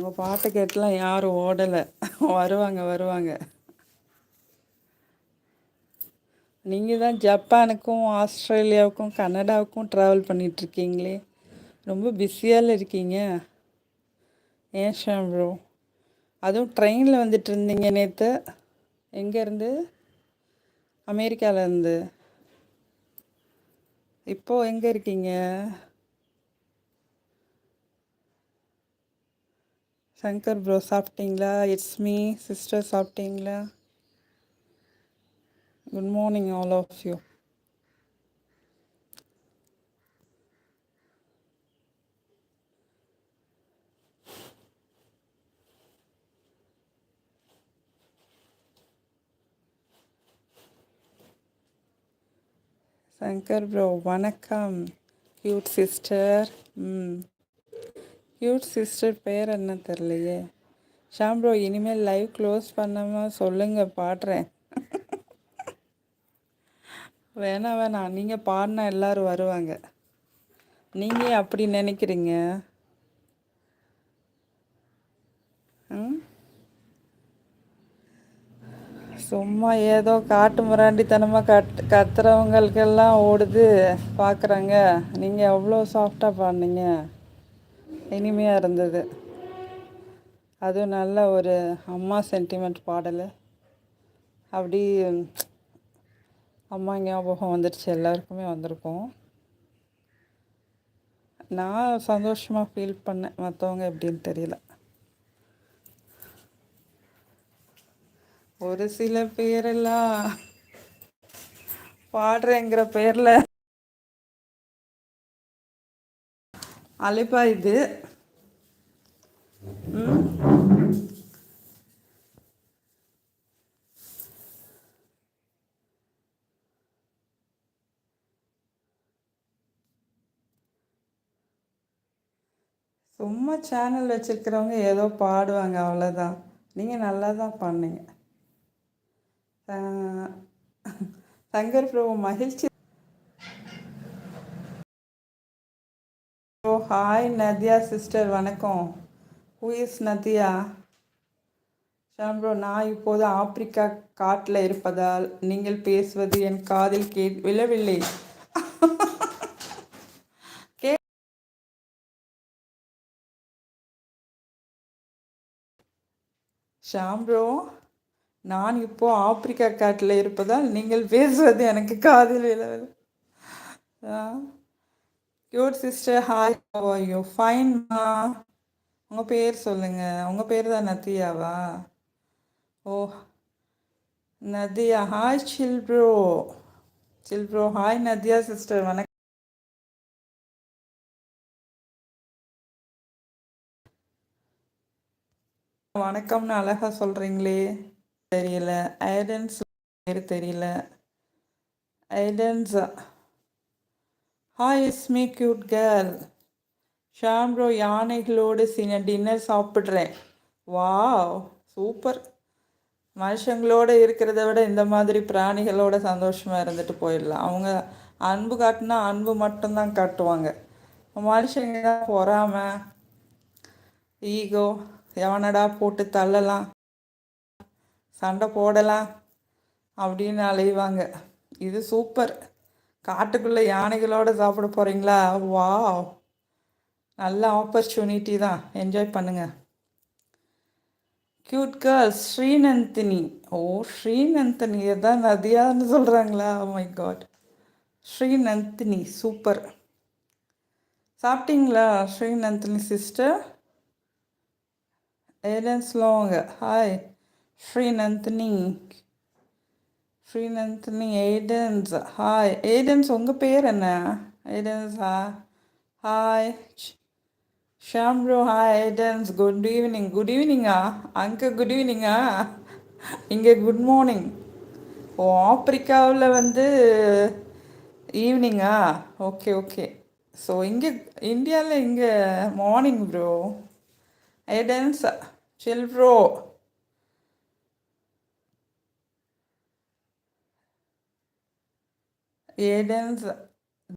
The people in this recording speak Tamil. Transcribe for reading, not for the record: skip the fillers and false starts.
உங்கள் பாட்டை கேட்டுலாம் யாரும் ஓடலை. வருவாங்க வருவாங்க. நீங்கள் தான் ஜப்பானுக்கும் ஆஸ்திரேலியாவுக்கும் கனடாவுக்கும் ட்ராவல் பண்ணிகிட்ருக்கீங்களே, ரொம்ப பிஸியால் இருக்கீங்க. ஏன் ஷாம் ப்ரோ? அதுவும் ட்ரெயினில் வந்துட்டு இருந்தீங்க நேற்று. எங்கேருந்து? அமெரிக்காவிலேருந்து. இப்போது எங்கே இருக்கீங்க? சங்கர் ப்ரோ சாப்பிட்டீங்களா? இட்ஸ் மீ சிஸ்டர் சாப்பிட்டீங்களா? Good morning all of you. Shankar bro வணக்கம். Cute sister. கியூட் சிஸ்டர் பேர் என்ன தெரியலையே. ஷாம் ப்ரோ இனிமேல் லைவ் க்ளோஸ் பண்ணாமல் சொல்லுங்கள், பாடுறேன். வேணாம், நீங்கள் பாடினா எல்லோரும் வருவாங்க. நீங்கள் அப்படி நினைக்கிறீங்க? சும்மா ஏதோ காட்டு முராண்டித்தனமாக கத்துறவங்களுக்கெல்லாம் ஓடுது பார்க்குறாங்க. நீங்கள் எவ்வளோ சாஃப்டாக பாடினீங்க, இனிமையாக இருந்தது. அதுவும் நல்ல ஒரு அம்மா சென்டிமெண்ட் பாடல். அப்படி அம்மா ஞாபகம் வந்துடுச்சு, எல்லாருக்குமே வந்திருக்கும். நான் சந்தோஷமாக ஃபீல் பண்ணேன், மற்றவங்க எப்படின்னு தெரியல. ஒரு சில பேரெல்லாம் பாடுறேங்கிற பேரில் அழைப்பா இது. சும்மா சேனல் வச்சுருக்கிறவங்க ஏதோ பாடுவாங்க, அவ்வளோதான். நீங்கள் நல்லா தான் பாடினீங்க. சங்கர் ப்ரோ மகிழ்ச்சி. ஓ ஹாய் நதியா சிஸ்டர், வணக்கம். Who is Nadiya? Sham bro, நான் இப்போது ஆப்பிரிக்கா காட்டில் இருப்பதால் நீங்கள் பேசுவது என் காதில் விழவில்லை. ஷாம் ப்ரோ, நான் இப்போது ஆப்பிரிக்கா காட்டில் இருப்பதால் நீங்கள் பேசுவது எனக்கு காதில் விழவில்லை. Cute sister, hi, how are you? ஃபைன்மா. உங்கள் பேர் சொல்லுங்கள். உங்கள் பேர் தான் நதியாவா? ஓ Nadiya, hi chill bro. Hi Nadiya sister, வணக்கம். வணக்கம்னு அழகாக சொல்கிறீங்களே. தெரியல. ஐடன்ஸ் பேர் தெரியல. Aidens. Hi is me cute girl. Sham bro, யானைகளோடு டின்னர் சாப்பிட்றேன். Wow, super. மனுஷங்களோடு இருக்கிறத விட இந்த மாதிரி பிராணிகளோட சந்தோஷமாக இருந்துட்டு போயிடலாம். அவங்க அன்பு காட்டினா அன்பு மட்டும்தான் காட்டுவாங்க. மனுஷங்க தான் பொறாமை, ஈகோ, எவனடா போட்டு தள்ளலாம், சண்டை போடலாம் அப்படின்னு அலைவாங்க. இது சூப்பர். காட்டுக்குள்ளே யானைகளோடு சாப்பிட போகிறீங்களா? வா, நல்ல ஆப்பர்ச்சுனிட்டி தான், என்ஜாய் பண்ணுங்கள். Cute girl Srinandini. ஓ ஸ்ரீநந்தினி தான் நதியான்னு சொல்கிறாங்களா? Oh my god, Srinandini super. சாப்பிட்டீங்களா ஸ்ரீநந்தினி சிஸ்டர்? ஏடன்ஸ் லோங்க. Hi Srinandini. Aidens. Hi Aidens, உங்கள் பேர் என்ன? ஏடன்ஸா? Hi Sham bro. Hi Aidens, good ஈவினிங்கா? அங்கே குட் ஈவினிங்கா? இங்கே குட் மார்னிங். ஓ ஆப்பிரிக்காவில் ஈவினிங்கா? ஓகே. ஸோ இங்கே இந்தியாவில் இங்கே morning bro. Aidens chill bro. ஏடன்ஸ்